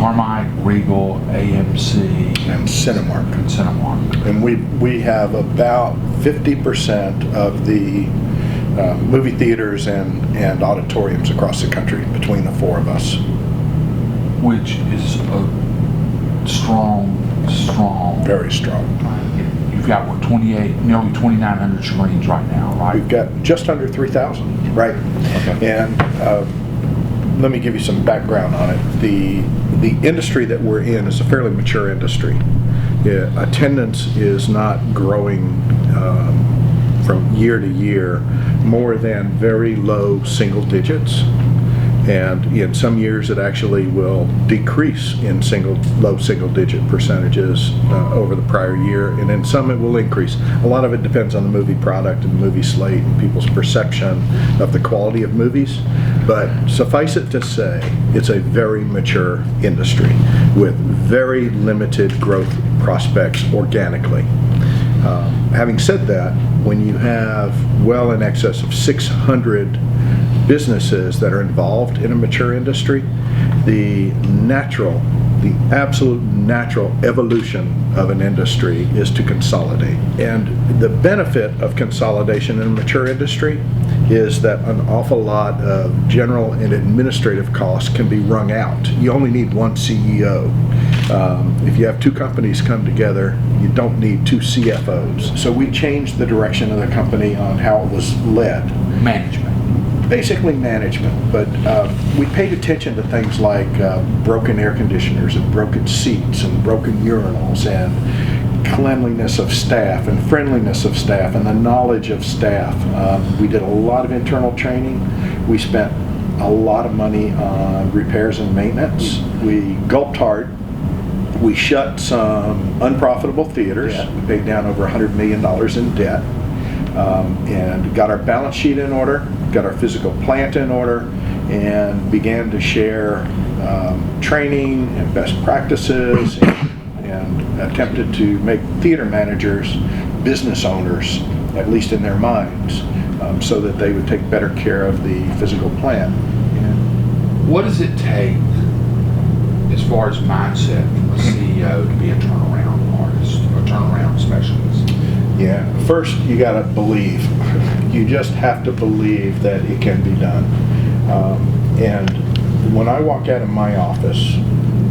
Carmike, Regal, AMC, and Cinemark. And we have about 50% of the movie theaters and auditoriums across the country between the four of us. Which is a strong. Very strong. You've got what, nearly 2,900 screens right now, right? We've got just under 3,000, right? Okay. And let me give you some background on it. The industry that we're in is a fairly mature industry. Attendance is not growing from year to year more than very low single digits. And in some years it actually will decrease in low single digit percentages over the prior year, and in some it will increase. A lot of it depends on the movie product and the movie slate and people's perception of the quality of movies, but suffice it to say it's a very mature industry with very limited growth prospects organically. Having said that, when you have well in excess of 600 businesses that are involved in a mature industry, the absolute natural evolution of an industry is to consolidate. And the benefit of consolidation in a mature industry is that an awful lot of general and administrative costs can be wrung out. You only need one CEO. If you have two companies come together, you don't need two CFOs. So we changed the direction of the company on how it was led. Basically management, but we paid attention to things like broken air conditioners and broken seats and broken urinals and cleanliness of staff and friendliness of staff and the knowledge of staff. We did a lot of internal training. We spent a lot of money on repairs and maintenance. We gulped hard. We shut some unprofitable theaters. We paid down over $100 million in debt. And got our balance sheet in order, got our physical plant in order, and began to share training and best practices, and attempted to make theater managers business owners, at least in their minds, so that they would take better care of the physical plant. What does it take, as far as mindset, from a CEO to be a turnaround artist, a turnaround specialist? Yeah, first you got to believe. You just have to believe that it can be done. And when I walk out of my office,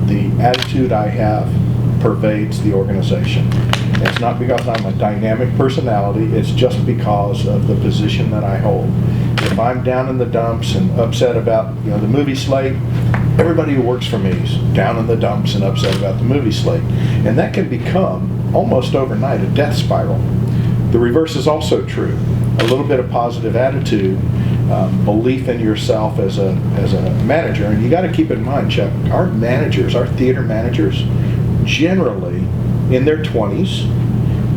the attitude I have pervades the organization. And it's not because I'm a dynamic personality, it's just because of the position that I hold. If I'm down in the dumps and upset about the movie slate, everybody who works for me is down in the dumps and upset about the movie slate. And that can become, almost overnight, a death spiral. The reverse is also true. A little bit of positive attitude, belief in yourself as a manager. And you got to keep in mind, Chuck, our theater managers, generally in their 20s,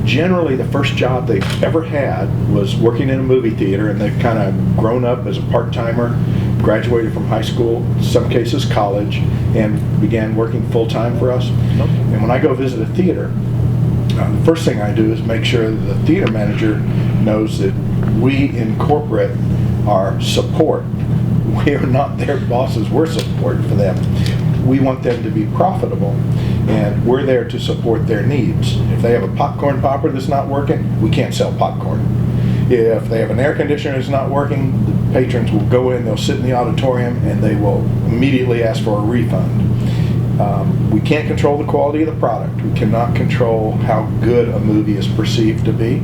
generally the first job they've ever had was working in a movie theater, and they've kind of grown up as a part-timer, graduated from high school, in some cases college, and began working full-time for us. And when I go visit a theater, the first thing I do is make sure that the theater manager knows that we in corporate are support. We are not their bosses, we're support for them. We want them to be profitable, and we're there to support their needs. If they have a popcorn popper that's not working, we can't sell popcorn. If they have an air conditioner that's not working, the patrons will go in, they'll sit in the auditorium, and they will immediately ask for a refund. We can't control the quality of the product. We cannot control how good a movie is perceived to be,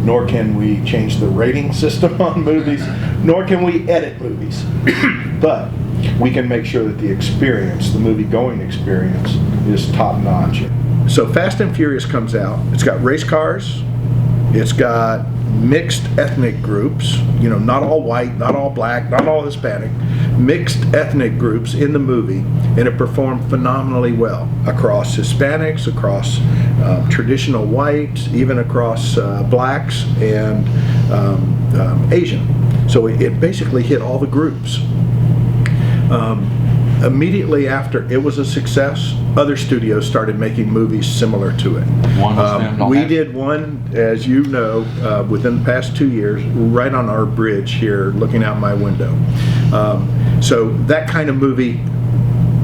nor can we change the rating system on movies, nor can we edit movies. But we can make sure that the experience, the movie-going experience, is top-notch. So Fast and Furious comes out. It's got race cars. It's got mixed ethnic groups, not all white, not all black, not all Hispanic, mixed ethnic groups in the movie, and it performed phenomenally well across Hispanics, across traditional whites, even across blacks and Asian. So it basically hit all the groups. Immediately after it was a success, other studios started making movies similar to it. We did one, as you know, within the past 2 years, right on our bridge here, looking out my window. So that kind of movie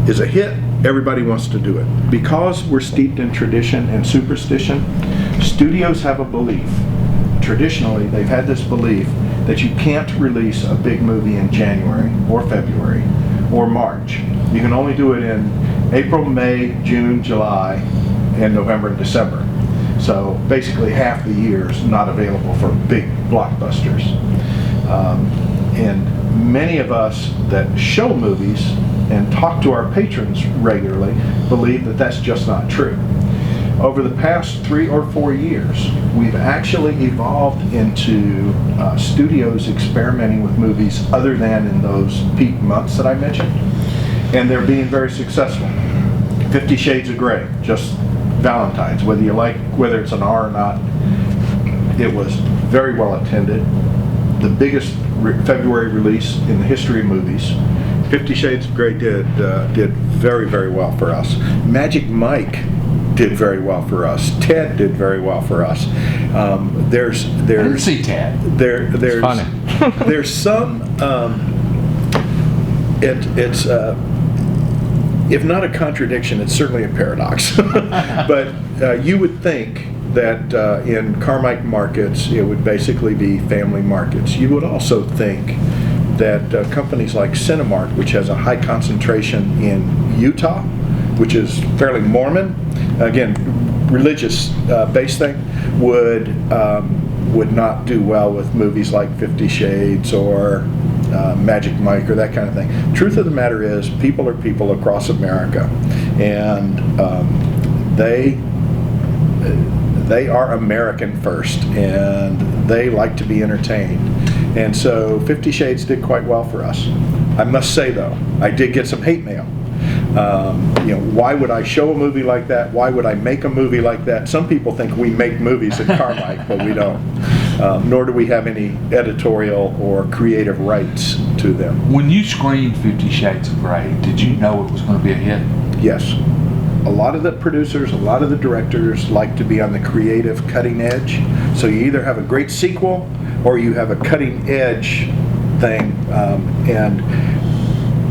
is a hit. everybody wants to do it. Because we're steeped in tradition and superstition, studios have a belief. Traditionally, they've had this belief that you can't release a big movie in January or February or March. You can only do it in April, May, June, July, and November and December. So basically half the year is not available for big blockbusters. And many of us that show movies and talk to our patrons regularly believe that that's just not true. Over the past 3 or 4 years, we've actually evolved into studios experimenting with movies other than in those peak months that I mentioned, and they're being very successful. 50 Shades of Grey, just Valentine's, whether it's an R or not, it was very well attended. The biggest February release in the history of movies. 50 Shades of Grey did very, very well for us. Magic Mike did very well for us. Ted did very well for us. I didn't see Ted. There's funny. There's some. It's if not a contradiction, it's certainly a paradox. But you would think that in Carmike markets, it would basically be family markets. You would also think that companies like Cinemark, which has a high concentration in Utah, which is fairly Mormon, again, religious based thing, would not do well with movies like 50 Shades or Magic Mike or that kind of thing. Truth of the matter is, people are people across America, and they are American first, and they like to be entertained. And so 50 Shades did quite well for us. I must say though, I did get some hate mail. Why would I show a movie like that? Why would I make a movie like that? Some people think we make movies at Carmike, but we don't. Nor do we have any editorial or creative rights to them. When you screened 50 Shades of Grey, did you know it was going to be a hit? Yes. A lot of the producers, a lot of the directors like to be on the creative cutting edge. So you either have a great sequel or you have a cutting edge thing. And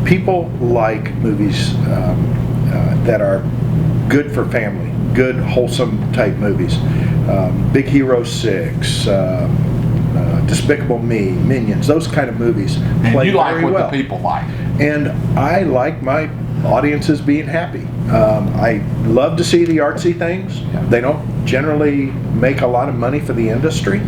people like movies that are good for family, good, wholesome type movies. Big Hero 6, Despicable Me, Minions, those kind of movies And play you like very what well. the people like. And I like my audiences being happy. I love to see the artsy things. Yeah. They don't generally make a lot of money for the industry,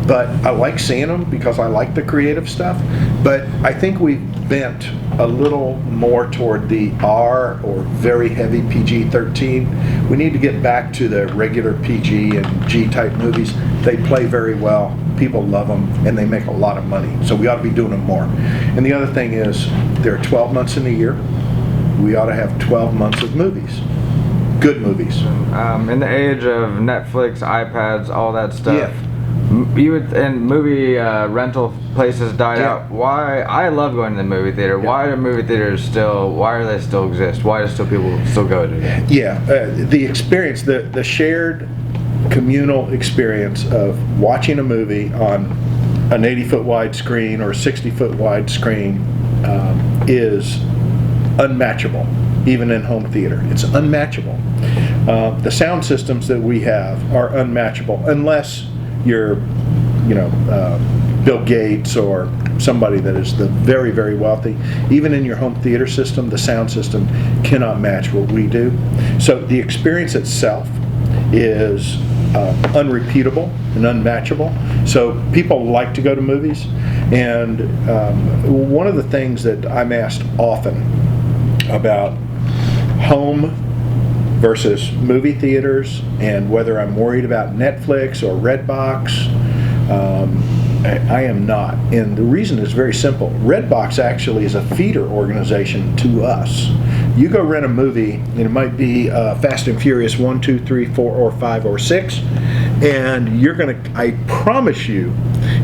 but I like seeing them because I like the creative stuff. But I think we've bent a little more toward the R or very heavy PG-13. We need to get back to the regular PG and G type movies. They play very well. People love them, and they make a lot of money. So we ought to be doing them more. And the other thing is, there are 12 months in the year. We ought to have 12 months of movies. Good movies. In the age of Netflix, iPads, all that stuff, Yeah. and movie rental places died Yeah. out. Why? I love going to the movie theater. Yeah. Why do movie theaters still? Why do they still exist? Why do people still go to them? Yeah, the experience, the shared communal experience of watching a movie on an 80-foot wide screen or a 60-foot wide screen is unmatchable, even in home theater. It's unmatchable. The sound systems that we have are unmatchable, unless you're, Bill Gates or somebody that is the very, very wealthy. Even in your home theater system, the sound system cannot match what we do. So the experience itself is unrepeatable and unmatchable. So people like to go to movies, and one of the things that I'm asked often about home versus movie theaters and whether I'm worried about Netflix or Redbox, I am not. And the reason is very simple. Redbox actually is a feeder organization to us. You go rent a movie, and it might be Fast and Furious 1, 2, 3, 4, or 5, or 6, and you're going to, I promise you,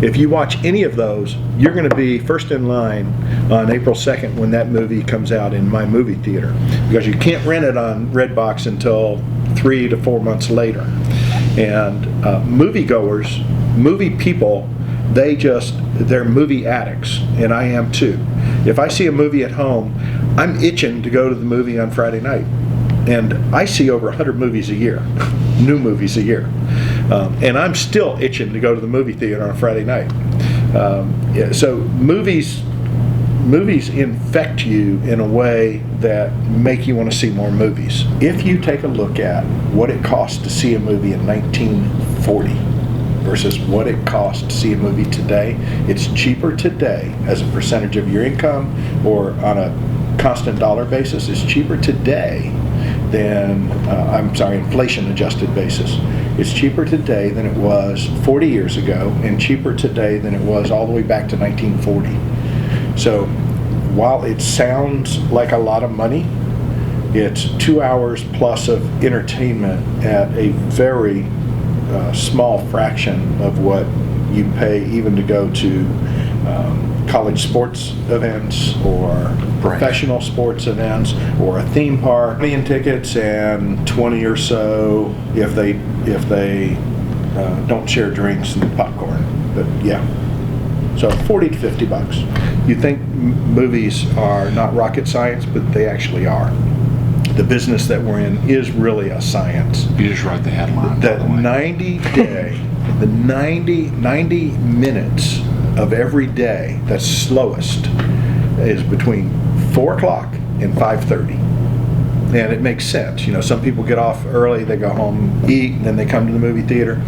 if you watch any of those, you're going to be first in line on April 2nd when that movie comes out in my movie theater, because you can't rent it on Redbox until 3 to 4 months later. And moviegoers, movie people, they're movie addicts, and I am too. If I see a movie at home, I'm itching to go to the movie on Friday night. And I see over 100 movies a year, new movies a year. And I'm still itching to go to the movie theater on a Friday night. Yeah, so movies infect you in a way that make you want to see more movies. If you take a look at what it cost to see a movie in 1940 versus what it costs to see a movie today, it's cheaper today as a percentage of your income or on a constant dollar basis. It's cheaper today than, inflation adjusted basis. It's cheaper today than it was 40 years ago and cheaper today than it was all the way back to 1940. So while it sounds like a lot of money, it's 2 hours plus of entertainment at a very small fraction of what you pay even to go to college sports events or professional sports events or a theme park. Million tickets and 20 or so if they don't share drinks and popcorn. But yeah, so 40 to 50 bucks. You think movies are not rocket science, but they actually are. The business that we're in is really a science. You just wrote the headline. That 90 minutes of every day that's slowest is between 4 o'clock and 5:30. And it makes sense. You know, some people get off early, they go home, eat, and then they come to the movie theater.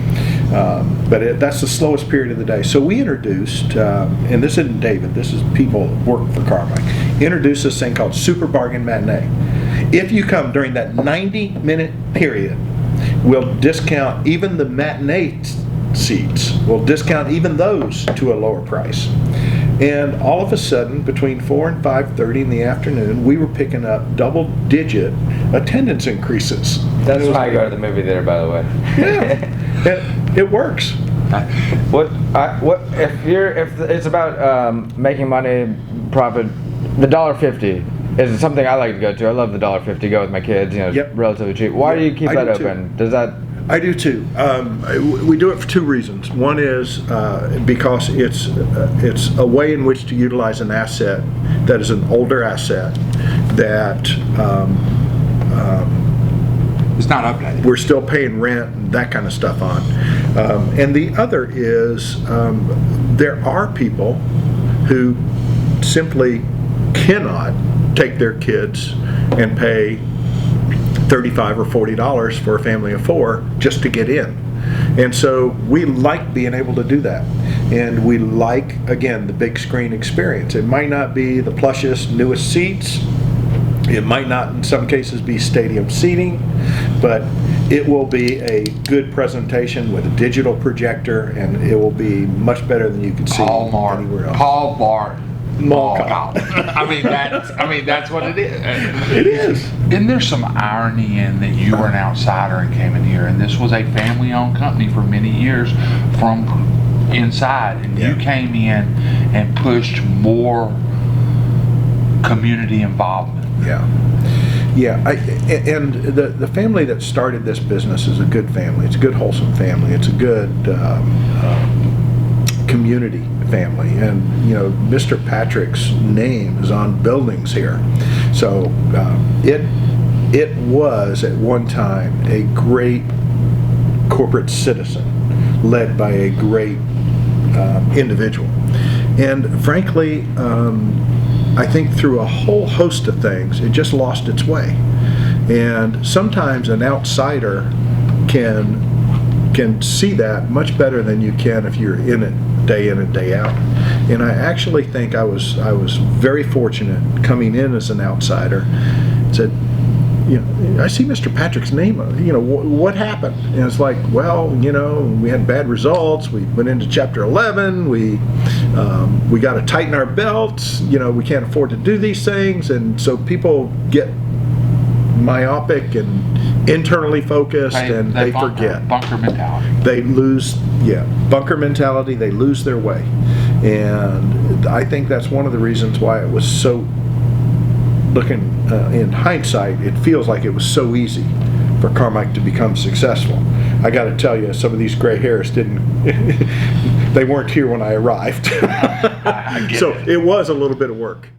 But that's the slowest period of the day. So we introduced, and this isn't David, this is people that work for Carmike, introduced this thing called Super Bargain Matinee. If you come during that 90-minute period, we'll discount even the matinee seats. We'll discount even those to a lower price. And all of a sudden, between 4 and 5:30 in the afternoon, we were picking up double-digit attendance increases. That's why I go to the movie theater, by the way. Yeah, it works. What if it's about making money, profit? The $1.50 is something I like to go to. I love the $1.50. Go with my kids. You know, Yep. relatively cheap. Why do you keep that open? Does that? I do too. We do it for two reasons. One is because it's a way in which to utilize an asset that is an older asset that It's not updated. we're still paying rent and that kind of stuff on. And the other is there are people who simply cannot take their kids and pay $35 or $40 for a family of 4 just to get in. And so we like being able to do that. And we like, again, the big screen experience. It might not be the plushest, newest seats. It might not, in some cases, be stadium seating, but it will be a good presentation with a digital projector, and it will be much better than you could see anywhere else. Hallmark. Mall cop. I mean that's what it is. It is. Isn't there some irony in that you were an outsider and came in here, and this was a family-owned company for many years from inside, and you came in and pushed more community involvement. Yeah, and the family that started this business is a good family. It's a good, wholesome family. It's a good community family, and you know, Mr. Patrick's name is on buildings here. So it was at one time a great corporate citizen led by a great individual, and frankly, I think through a whole host of things, it just lost its way. And sometimes an outsider can see that much better than you can if you're in it day in and day out. And I actually think I was very fortunate coming in as an outsider. Said, you know, I see Mr. Patrick's name. You know, what happened? And it's like, well, you know, we had bad results. We went into Chapter 11. We got to tighten our belts. You know, we can't afford to do these things, and so people get myopic and internally focused, and they forget. Bunker mentality. They lose, bunker mentality. They lose their way, and I think that's one of the reasons why it was so. Looking in hindsight, it feels like it was so easy for Carmike to become successful. I got to tell you, some of these gray hairs they weren't here when I arrived. I get so it. it was a little bit of work.